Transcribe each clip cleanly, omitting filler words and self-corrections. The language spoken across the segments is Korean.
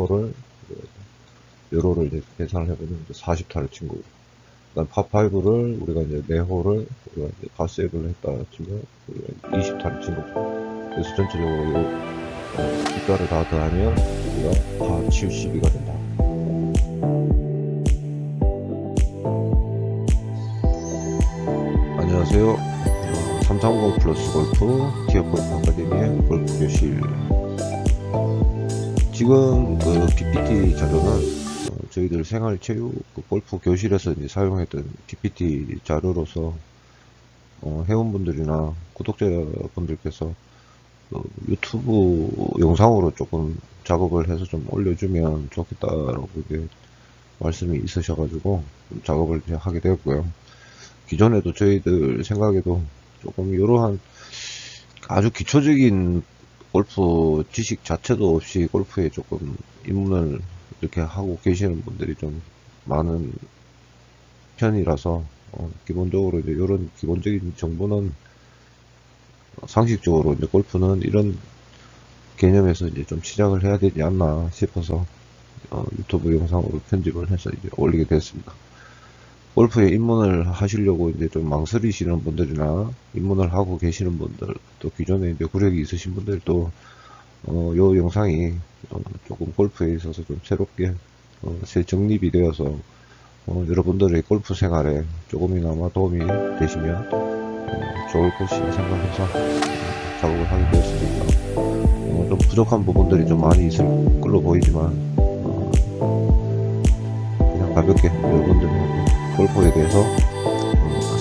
호를 요로를 이제 계산을 해보면 40타를 친 거고, 그다음 파5를 우리가 이제 4홀을 우리가 이제 다 세이브를 했다 치면 우리가 20타를 친 거죠. 그래서 전체적으로 요 숫자를 다 더하면 우리가 파 72가 된다. 안녕하세요. 330 플러스 골프 티어 골프 아카데미의 골프 교실. 지금 그 PPT 자료는 저희들 생활체육 그 골프 교실에서 이제 사용했던 PPT 자료로서 회원분들이나 구독자분들께서 유튜브 영상으로 조금 작업을 해서 좀 올려주면 좋겠다라고 이제 말씀이 있으셔가지고 작업을 이제 하게 되었고요. 기존에도 저희들 생각에도 조금 이러한 아주 기초적인 골프 지식 자체도 없이 골프에 조금 입문을 이렇게 하고 계시는 분들이 좀 많은 편이라서 기본적으로 이제 이런 기본적인 정보는 상식적으로 이제 골프는 이런 개념에서 이제 좀 시작을 해야 되지 않나 싶어서 유튜브 영상으로 편집을 해서 이제 올리게 됐습니다. 골프에 입문을 하시려고 이제 좀 망설이시는 분들이나 입문을 하고 계시는 분들, 또 기존에 이제 구력이 있으신 분들도 요 영상이 조금 골프에 있어서 좀 새롭게 새 정립이 되어서 여러분들의 골프 생활에 조금이나마 도움이 되시면 좋을 것이라 생각해서 작업을 하게 되었습니다. 좀 부족한 부분들이 좀 많이 있을 걸로 보이지만 그냥 가볍게 여러분들이 골프에 대해서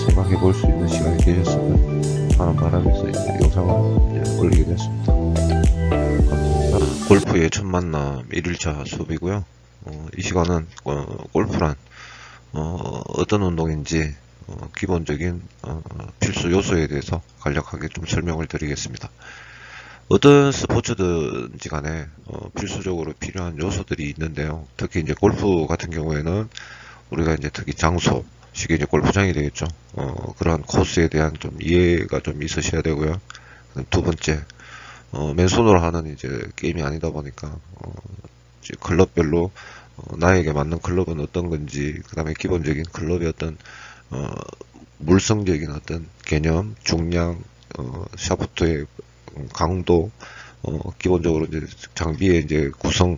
생각해 볼 수 있는 시간이 되셨으면 하는 바람에서 이제 영상을 이제 올리게 됐습니다. 감사합니다. 골프의 첫 만남 1일차 수업이고요. 이 시간은 골프란 어떤 운동인지 기본적인 필수 요소에 대해서 간략하게 좀 설명을 드리겠습니다. 어떤 스포츠든지 간에 필수적으로 필요한 요소들이 있는데요. 특히 이제 골프 같은 경우에는 우리가 이제 특히 장소, 쉽게 이제 골프장이 되겠죠. 그러한 코스에 대한 좀 이해가 좀 있으셔야 되고요. 두 번째, 맨손으로 하는 이제 게임이 아니다 보니까 이제 클럽별로 나에게 맞는 클럽은 어떤 건지, 그 다음에 기본적인 클럽의 어떤 물성적인 어떤 개념, 중량, 샤프트의 강도, 기본적으로 이제 장비의 이제 구성,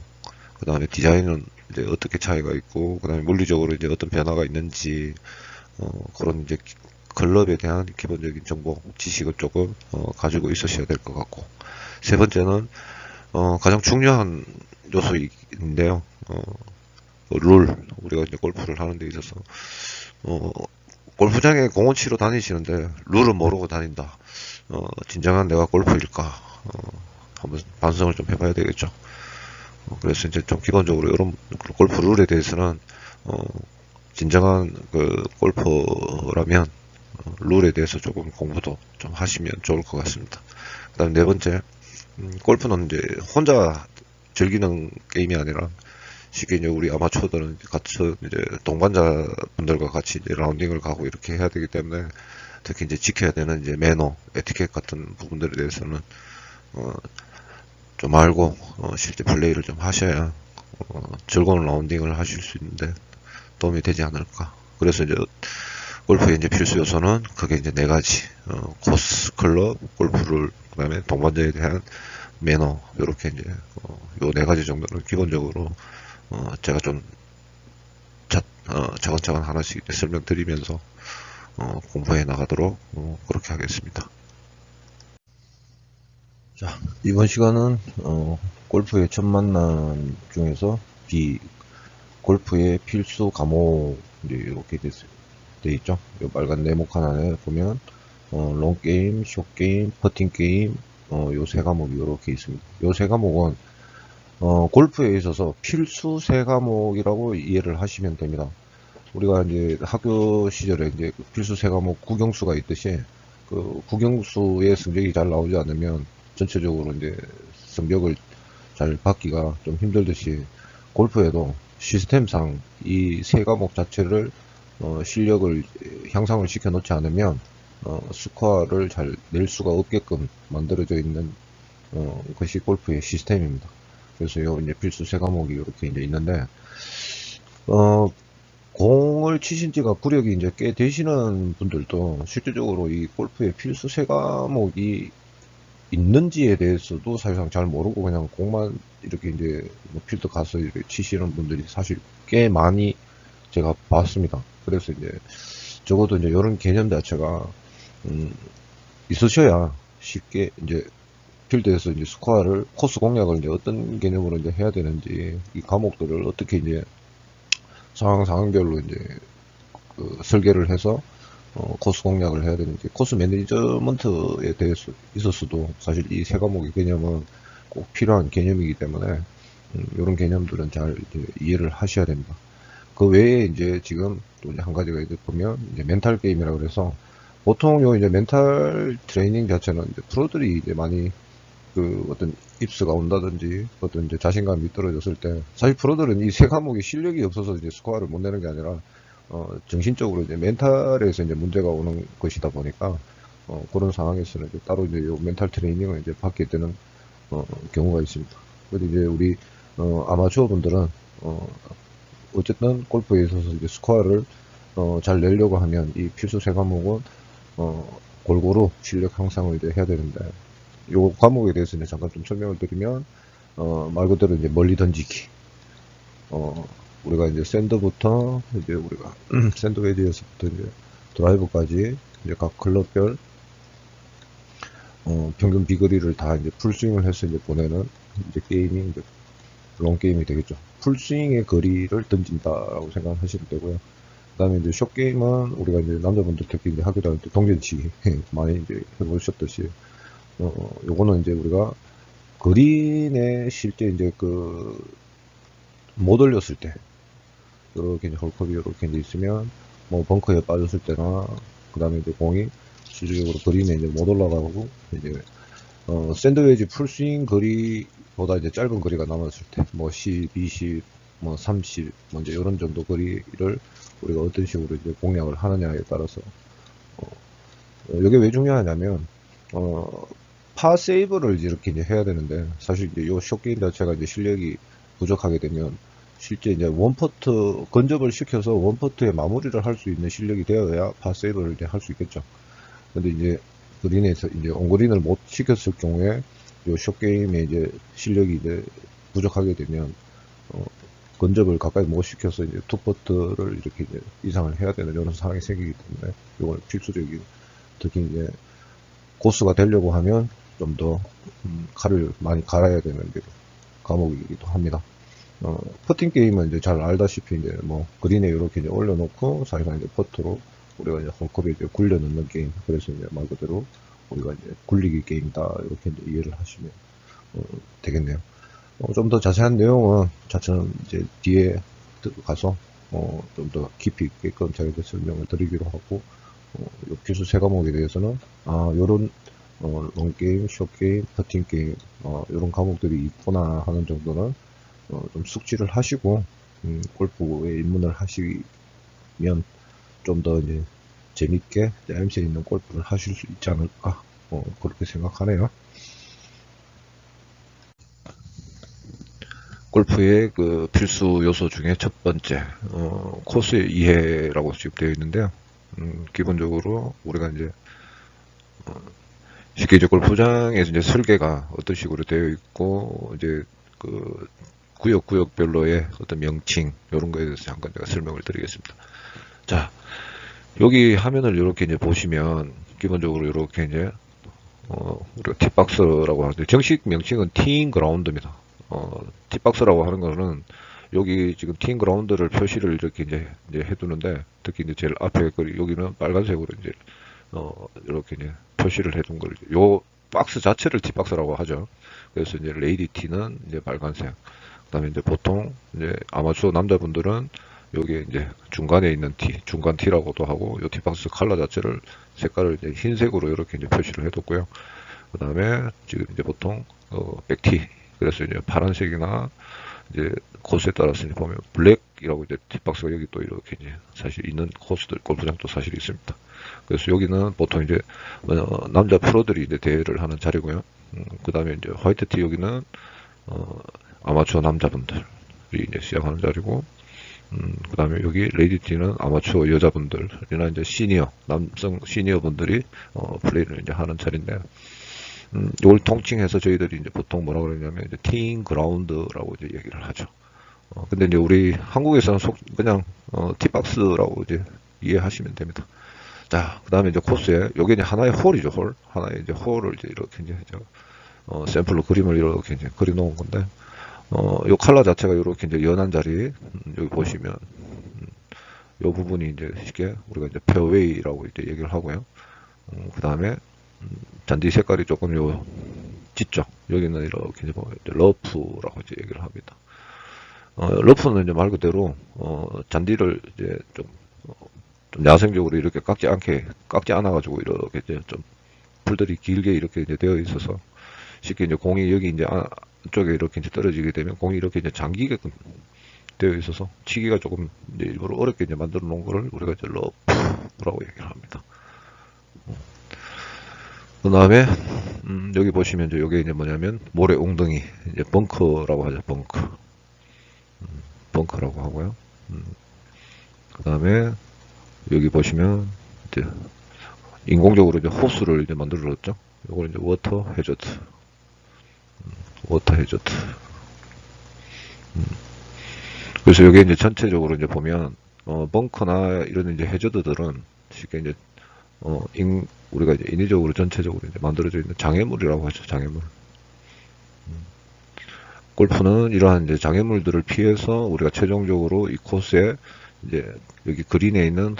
그 다음에 디자인은 이제 어떻게 차이가 있고, 그 다음에 물리적으로 이제 어떤 변화가 있는지, 그런 이제 클럽에 대한 기본적인 정보, 지식을 조금 가지고 있으셔야 될 것 같고, 세 번째는 가장 중요한 요소인데요. 룰, 우리가 이제 골프를 하는 데 있어서 골프장에 공원 치러 다니시는데 룰을 모르고 다닌다. 진정한 내가 골프일까? 한번 반성을 좀 해봐야 되겠죠. 그래서 이제 좀 기본적으로 이런 골프 룰에 대해서는 진정한 그 골퍼라면 룰에 대해서 조금 공부도 좀 하시면 좋을 것 같습니다. 그다음 네 번째, 골프는 이제 혼자 즐기는 게임이 아니라 쉽게 이제 우리 아마추어들은 같이 이제 동반자분들과 같이 이제 라운딩을 가고 이렇게 해야 되기 때문에 특히 이제 지켜야 되는 이제 매너, 에티켓 같은 부분들에 대해서는 좀 알고 실제 플레이를 좀 하셔야 즐거운 라운딩을 하실 수 있는데 도움이 되지 않을까. 그래서 이제 골프의 이제 필수 요소는 그게 이제 네 가지, 코스, 클럽, 골프를, 그다음에 동반자에 대한 매너, 요렇게 이제 요 네 가지 정도는 기본적으로 제가 좀 차근차근 하나씩 설명드리면서 공부해 나가도록 그렇게 하겠습니다. 자, 이번 시간은 골프의 첫 만남 중에서 골프의 필수 과목 이렇게 돼 있죠. 이 빨간 네모칸 안에 보면 롱게임, 숏게임, 퍼팅게임 요 세 과목이 이렇게 있습니다. 요 세 과목은 골프에 있어서 필수 세 과목이라고 이해를 하시면 됩니다. 우리가 이제 학교 시절에 이제 필수 세 과목 국영수가 있듯이 그 국영수의 성적이 잘 나오지 않으면 전체적으로 이제 성적을 잘 받기가 좀 힘들듯이 골프에도 시스템상 이 세 과목 자체를 실력을 향상을 시켜 놓지 않으면 스코어를 잘 낼 수가 없게끔 만들어져 있는 것이 골프의 시스템입니다. 그래서 요 이제 필수 세 과목이 이렇게 이제 있는데, 공을 치신 지가 구력이 이제 꽤 되시는 분들도 실질적으로 이 골프의 필수 세 과목이 있는지에 대해서도 사실상 잘 모르고 그냥 공만 이렇게 이제 뭐 필드 가서 이렇게 치시는 분들이 사실 꽤 많이 제가 봤습니다. 그래서 이제 적어도 이제 이런 개념 자체가 있으셔야 쉽게 이제 필드에서 이제 스코어를 코스 공략을 이제 어떤 개념으로 이제 해야 되는지 이 과목들을 어떻게 이제 상황별로 이제 그 설계를 해서 코스 공략을 해야 되는지 코스 매니저먼트에 대해서 있었어도 사실 이 세 과목의 개념은 꼭 필요한 개념이기 때문에 이런 개념들은 잘 이제 이해를 하셔야 됩니다. 그 외에 이제 지금 또 한 가지가 이제 보면 이제 멘탈 게임이라 그래서 보통 요 이제 멘탈 트레이닝 자체는 이제 프로들이 이제 많이 그 어떤 입스가 온다든지 어떤 이제 자신감이 떨어졌을 때 사실 프로들은 이 세 과목이 실력이 없어서 이제 스코어를 못 내는 게 아니라 정신적으로 이제 멘탈에서 이제 문제가 오는 것이다 보니까 그런 상황에서는 이제 따로 이제 요 멘탈 트레이닝을 이제 받게 되는 경우가 있습니다. 그래서 이제 우리 아마추어 분들은 어쨌든 골프에 있어서 이제 스코어를 잘 내려고 하면 이 필수 세 과목은 골고루 실력 향상을 이제 해야 되는데 요 과목에 대해서 이제 잠깐 좀 설명을 드리면 말 그대로 이제 멀리 던지기 우리가 이제 샌드부터 이제 우리가 샌드 웨지에서부터 이제 드라이버까지 이제 각 클럽별 평균 비거리를 다 이제 풀스윙을 해서 이제 보내는 이제 게임이 이제 롱 게임이 되겠죠. 풀스윙의 거리를 던진다라고 생각하시면 되고요. 그 다음에 이제 숏 게임은 우리가 이제 남자분들 특히 이제 학교 다닐 때 동전치기 많이 이제 해보셨듯이 요거는 이제 우리가 그린에 실제 이제 못 올렸을 때 이렇게 이제 홀컵이 이렇게 이제 있으면 뭐 벙커에 빠졌을 때나 그 다음에 이제 공이 실질적으로 그린에 이제 못 올라가고 이제 샌드웨지 풀스윙 거리보다 이제 짧은 거리가 남았을 때 뭐 10, 20, 뭐 30, 뭐 이제 이런 정도 거리를 우리가 어떤 식으로 이제 공략을 하느냐에 따라서 이게 왜 중요하냐면 파 세이브를 이렇게 이제 해야 되는데 사실 이제 요 숏게임 자체가 이제 실력이 부족하게 되면 실제 이제 원퍼트 건접을 시켜서 원퍼트에 마무리를 할 수 있는 실력이 되어야 파 세이브를 이제 할 수 있겠죠. 근데 이제 그린에서 이제 온그린을 못 시켰을 경우에 요 숏게임의 이제 실력이 이제 부족하게 되면 건접을 가까이 못 시켜서 이제 투퍼트를 이렇게 이제 이상을 해야 되는 이런 상황이 생기기 때문에 이걸 필수적인 특히 이제 고수가 되려고 하면 좀 더 칼을 많이 갈아야 되는 과목이기도 합니다. 퍼팅 게임은 이제 잘 알다시피 이제 뭐 그린에 이렇게 이제 올려놓고 사실상 이제 퍼트로 우리가 이제 홀컵에 이제 굴려 넣는 게임. 그래서 이제 말 그대로 우리가 이제 굴리기 게임이다 이렇게 이제 이해를 하시면 되겠네요. 좀 더 자세한 내용은 차츰 이제 뒤에 가서 좀 더 깊이 있게끔 제가 설명을 드리기로 하고 요 필수 세 과목에 대해서는 요런 롱게임, 숏게임, 퍼팅게임 이런 과목들이 있구나 하는 정도는 좀 숙지를 하시고 골프에 입문을 하시면 좀 더 이제 재밌게 짜임새 있는 골프를 하실 수 있지 않을까 그렇게 생각하네요. 골프의 그 필수 요소 중에 첫 번째 코스 이해라고 지금 되어 있는데요. 기본적으로 우리가 이제 쉽게 이제 골프장에서 이제 설계가 어떤 식으로 되어 있고 이제 그 구역별로의 어떤 명칭 이런 거에 대해서 잠깐 제가 설명을 드리겠습니다. 자, 여기 화면을 이렇게 이제 보시면 기본적으로 이렇게 이제 우리가 팁박스라고 하는데 정식 명칭은 티잉 그라운드입니다. 팁박스라고 하는 거는 여기 지금 티잉 그라운드를 표시를 이렇게 이제 해두는데 특히 이제 제일 앞에 여기는 빨간색으로 이제 이렇게 이제 표시를 해둔 걸 요 박스 자체를 팁박스라고 하죠. 그래서 이제 레이디 티는 이제 빨간색. 그다음에 이제 보통 이제 아마추어 남자분들은 여기 이제 중간에 있는 티, 중간 티라고도 하고 요 티박스 컬러 자체를 색깔을 이제 흰색으로 이렇게 이제 표시를 해뒀고요. 그다음에 지금 이제 보통 백티 그래서 이제 파란색이나 이제 코스에 따라서 이제 보면 블랙이라고 이제 팁박스가 여기 또 이렇게 이제 사실 있는 코스들 골프장도 사실 있습니다. 그래서 여기는 보통 이제 남자 프로들이 이제 대회를 하는 자리고요. 그 다음에 이제 화이트 티 여기는 아마추어 남자분들이 이제 시작하는 자리고, 그 다음에 여기 레디티는 아마추어 여자분들이나 이제 시니어, 남성 시니어 분들이, 플레이를 이제 하는 자리인데, 이걸 통칭해서 저희들이 이제 보통 뭐라 그러냐면, 이제 티잉 그라운드라고 이제 얘기를 하죠. 근데 이제 우리 한국에서는 그냥, 티박스라고 이제 이해하시면 됩니다. 자, 그 다음에 이제 코스에, 요게 이제 하나의 홀이죠, 홀. 하나의 이제 홀을 이제 이렇게 이제, 샘플로 그림을 이렇게 이제 그려 놓은 건데, 요 컬러 자체가 이렇게 이제 연한 자리, 여기 보시면, 요 부분이 이제 쉽게 우리가 이제 페어웨이라고 이제 얘기를 하고요. 그 다음에, 잔디 색깔이 조금 요, 짙죠. 여기는 이렇게 이제 뭐, 이제 러프라고 이제 얘기를 합니다. 러프는 이제 말 그대로, 잔디를 이제 좀 야생적으로 이렇게 깎지 않아가지고 이렇게 이제 좀 풀들이 길게 이렇게 이제 되어 있어서 쉽게 이제 공이 여기 이제 안쪽에 이렇게 이제 떨어지게 되면 공이 이렇게 이제 잠기게끔 되어 있어서 치기가 조금 이제 일부러 어렵게 이제 만들어 놓은 거를 우리가 이제 러프라고 얘기를 합니다. 그 다음에 여기 보시면 이제 요게 이제 뭐냐면 모래 웅덩이 이제 벙커라고 하죠. 벙커라고 하고요. 그 다음에 여기 보시면 이제 인공적으로 이제 호수를 이제 만들어줬죠. 요걸 이제 워터 해저드. 그래서 여기 이제 전체적으로 이제 보면 벙커나 이런 이제 해저드들은 쉽게 이제 우리가 이제 인위적으로 전체적으로 이제 만들어져 있는 장애물이라고 하죠. 장애물. 골프는 이러한 이제 장애물들을 피해서 우리가 최종적으로 이 코스에 이제 여기 그린에 있는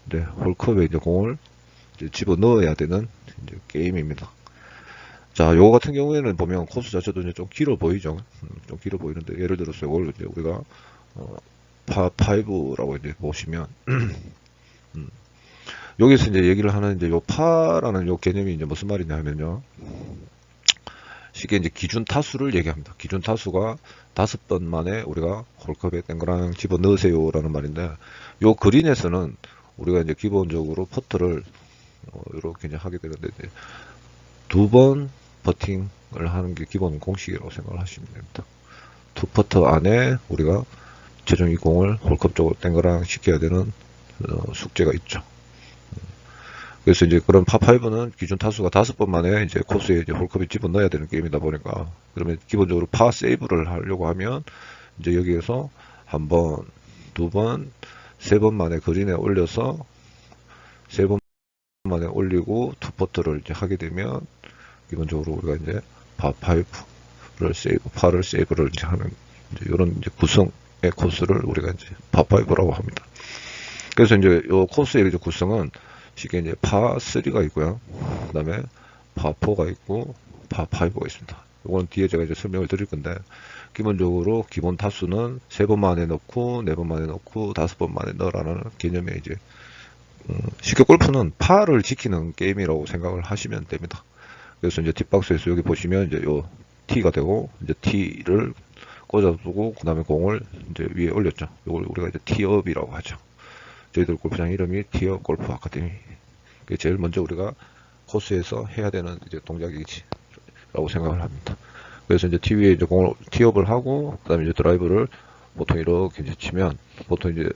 이제 홀컵에 이제 공을 이제 집어 넣어야 되는 이제 게임입니다. 자, 요거 같은 경우에는 보면 코스 자체도 이제 좀 길어 보이죠. 좀 길어 보이는데 예를 들어서 이걸 이제 우리가 파5라고 이제 보시면 여기서 이제 얘기를 하는 이제 요 파라는 요 개념이 이제 무슨 말이냐 하면요. 쉽게 이제 기준 타수를 얘기합니다. 기준 타수가 5번 만에 우리가 홀컵에 땡그랑 집어 넣으세요라는 말인데, 요 그린에서는 우리가 이제 기본적으로 퍼트를 이렇게 이제 하게 되는데, 2번 퍼팅을 하는 게 기본 공식이라고 생각을 하시면 됩니다. 2퍼터 안에 우리가 최종 이 공을 홀컵 쪽으로 땡그랑 시켜야 되는 숙제가 있죠. 그래서 이제 그런 파5는 기준 타수가 5번 만에 이제 코스에 이제 홀컵에 집어넣어야 되는 게임이다 보니까, 그러면 기본적으로 파 세이브를 하려고 하면 이제 여기에서 1번, 2번, 3번 만에 그린에 올려서 3번 만에 올리고 2퍼터를 이제 하게 되면 기본적으로 우리가 이제 파5를 파를 세이브를 이제 하는 이제 이런 이제 구성의 코스를 우리가 이제 파5라고 합니다. 그래서 이제 요 코스의 이제 구성은 쉽게 이제 파3가 있고요. 그 다음에 파4가 있고, 파5가 있습니다. 요거는 뒤에 제가 이제 설명을 드릴 건데, 기본적으로 기본 타수는 3번 만에 넣고, 4번 만에 넣고, 5번 만에 넣으라는 개념에 이제, 쉽게 골프는 파를 지키는 게임이라고 생각을 하시면 됩니다. 그래서 이제 뒷박스에서 여기 보시면 이제 요 T가 되고, 이제 T를 꽂아두고, 그 다음에 공을 이제 위에 올렸죠. 요걸 우리가 이제 티업이라고 하죠. 저희들 골프장 이름이 티어 골프 아카데미. 제일 먼저 우리가 코스에서 해야 되는 이제 동작이지라고 생각을 합니다. 그래서 이제 티 위에 이제 공을 티업을 하고, 그다음에 이제 드라이브를 보통 이렇게 이제 치면, 보통 이제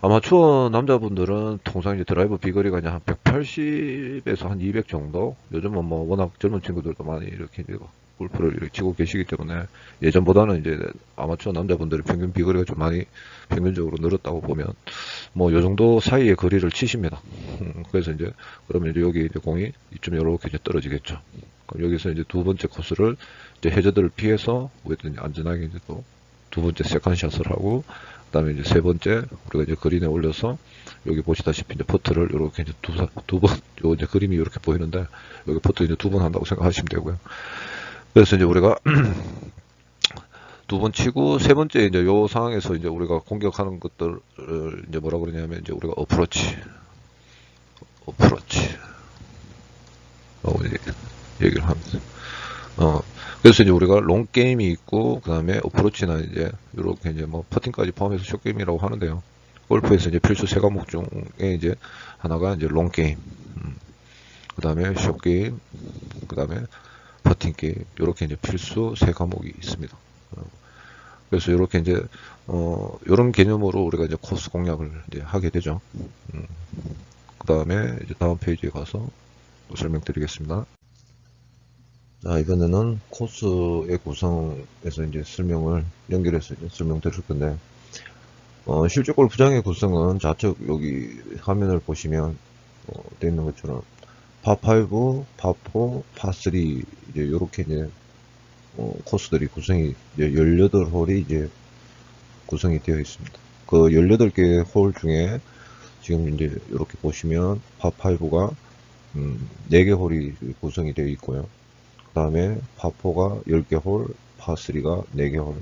아마추어 남자분들은 통상 이제 드라이브 비거리가 이제 한 180에서 한 200 정도. 요즘은 뭐 워낙 젊은 친구들도 많이 이렇게 이제 골프를 이렇게 치고 계시기 때문에 예전보다는 이제 아마추어 남자분들의 평균 비거리가 좀 많이 평균적으로 늘었다고 보면 뭐 요 정도 사이의 거리를 치십니다. 그래서 이제 그러면 이제 여기 이제 공이 이쯤 요렇게 이제 떨어지겠죠. 그럼 여기서 이제 2번째 코스를 이제 해저드를 피해서 우리가 이제 안전하게 이제 또 2번째 세컨샷을 하고, 그 다음에 이제 3번째 우리가 이제 그린에 올려서 여기 보시다시피 이제 퍼트를 이렇게 이제 두 번, 요 이제 그림이 이렇게 보이는데 여기 퍼트 이제 2번 한다고 생각하시면 되고요. 그래서 이제 우리가 2번 치고 3번째 이제 요 상황에서 이제 우리가 공격하는 것들을 이제 뭐라 그러냐면 이제 우리가 어프로치 라고 얘기를 합니다. 그래서 이제 우리가 롱 게임이 있고, 그 다음에 어프로치나 이제 이렇게 이제 뭐 퍼팅까지 포함해서 숏 게임이라고 하는데요. 골프에서 이제 필수 3과목 중에 이제 하나가 이제 롱 게임, 그 다음에 숏 게임, 그 다음에 퍼팅 게임, 요렇게 이제 필수 세 과목이 있습니다. 그래서 이렇게 이제 이런 개념으로 우리가 이제 코스 공략을 이제 하게 되죠. 그 다음에 이제 다음 페이지에 가서 설명드리겠습니다. 자, 이번에는 코스의 구성에서 이제 설명을 연결해서 이제 설명드릴 건데, 실제 골프장의 구성은 좌측 여기 화면을 보시면 되어 있는 것처럼 파5, 파4, 파3 이제 이렇게 이제 코스들이 구성이 이제 18홀이 이제 구성이 되어 있습니다. 그 18개 홀 중에 지금 이제 이렇게 보시면 파5가 4개 홀이 구성이 되어 있고요. 그 다음에 파4가 10개 홀, 파3가 4개 홀.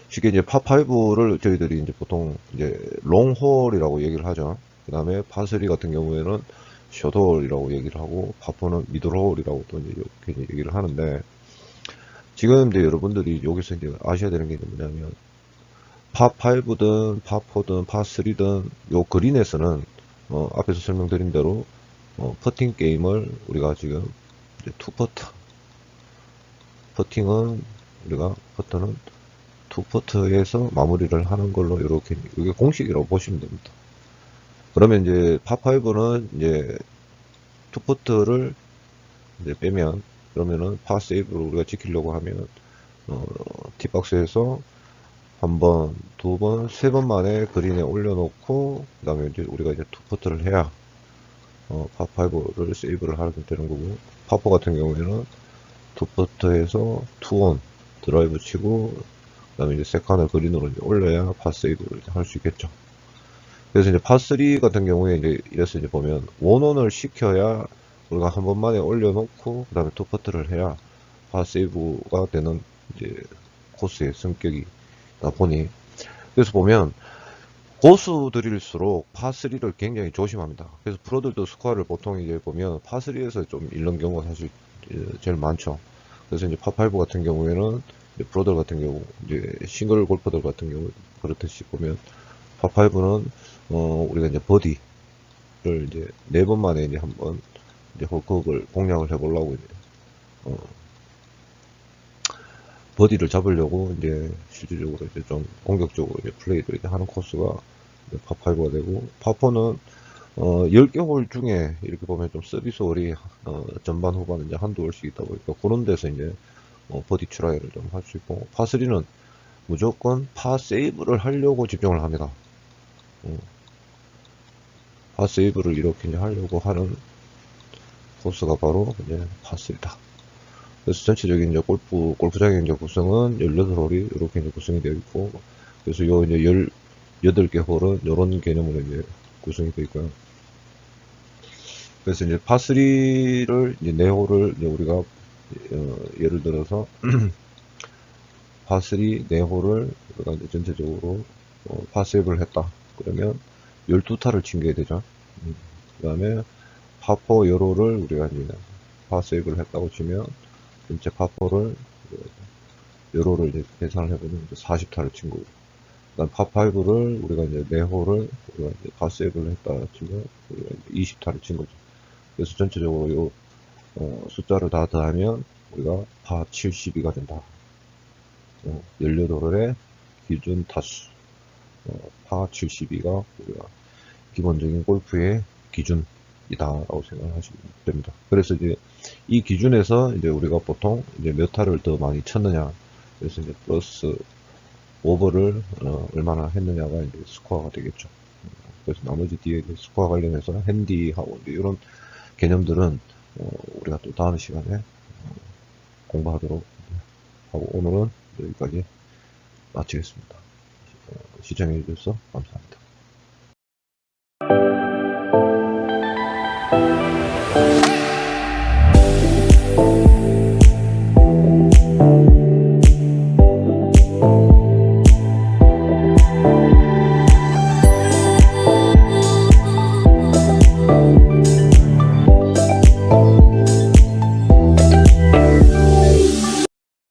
쉽게 이제 파5를 저희들이 이제 보통 이제 롱홀이라고 얘기를 하죠. 그 다음에 파3 같은 경우에는 숏홀이라고 얘기를 하고, 파4는 미들홀이라고 또 이제 이렇게 얘기를 하는데, 지금 이제 여러분들이 여기서 이제 아셔야 되는 게 뭐냐면, 파5든 파4든 파3든 요 그린에서는 앞에서 설명드린 대로 퍼팅 게임을 우리가 지금 이제 투퍼트, 퍼팅은 우리가 퍼터는 투퍼트에서 마무리를 하는 걸로 이렇게 이게 공식이라고 보시면 됩니다. 그러면 이제 파5는 이제 투퍼트를 이제 빼면, 그러면은 파세이브를 우리가 지키려고 하면 티박스에서 한 번, 두 번, 세 번 만에 그린에 올려놓고, 그 다음에 이제 우리가 이제 투퍼트를 해야 파5를 세이브를 하게 되는 거고, 파4 같은 경우에는 투퍼트에서 투온 드라이브 치고, 그 다음에 이제 세컨을 그린으로 이제 올려야 파세이브를 할 수 있겠죠. 그래서 이제 파3 같은 경우에 이제 이래서 이제 보면 원온을 시켜야 우리가 한 번만에 올려놓고 그 다음에 투퍼트를 해야 파세이브가 되는 이제 코스의 성격이다 보니, 그래서 보면 고수들일수록 파3를 굉장히 조심합니다. 그래서 프로들도 스코어를 보통 이제 보면 파3에서 좀 잃는 경우가 사실 제일 많죠. 그래서 이제 파5 같은 경우에는 프로들 같은 경우 이제 싱글 골퍼들 같은 경우 그렇듯이 보면 파5는 우리가 이제 버디를 이제 4번 만에 이제 한번 이제 홀컵을 공략을 해보려고 이제 버디를 잡으려고 이제 실질적으로 이제 좀 공격적으로 이제 플레이를 이제 하는 코스가 이제 파5가 되고, 파4는 10개 홀 중에 이렇게 보면 좀 서비스 홀이 전반 후반 이제 한두 홀씩 있다 보니까 그런 데서 이제 버디 트라이를 좀 할 수 있고, 파3는 무조건 파 세이브를 하려고 집중을 합니다. 파 세이브를 이렇게 이제 하려고 하는 코스가 바로 이제 파3다. 그래서 전체적인 이제 골프장의 이제 구성은 18홀이 이렇게 이제 구성이 되어 있고, 그래서 요 이제 18개 홀은 이런 개념으로 이제 구성이 되어 있고요. 그래서 이제 파3를 이제 4홀을 이제 우리가 예를 들어서 파3 4홀을 우리가 이제 전체적으로 파 세이브를 했다. 그러면 12타를 챙겨야 되죠. 그 다음에 파4 여로를 우리가 이제 파 세이브를 했다고 치면 전체 파4를 여로를 이제 계산을 해보면 40타를 친 거고, 그다음 파5를 우리가 이제 4홀을 우리가 이제 파 세이브를 했다 치면 우리가 이제 20타를 친 거죠. 그래서 전체적으로 요 숫자를 다 더하면 우리가 파72가 된다. 18홀의 기준 타수 파72가 우리가 기본적인 골프의 기준이다라고 생각하시면 됩니다. 그래서 이제 이 기준에서 이제 우리가 보통 이제 몇 타를 더 많이 쳤느냐, 그래서 이제 플러스 오버를 얼마나 했느냐가 이제 스코어가 되겠죠. 그래서 나머지 뒤에 스코어 관련해서 핸디하고 이런 개념들은 우리가 또 다음 시간에 공부하도록 하고, 오늘은 여기까지 마치겠습니다. 시청해 주셔서 감사합니다.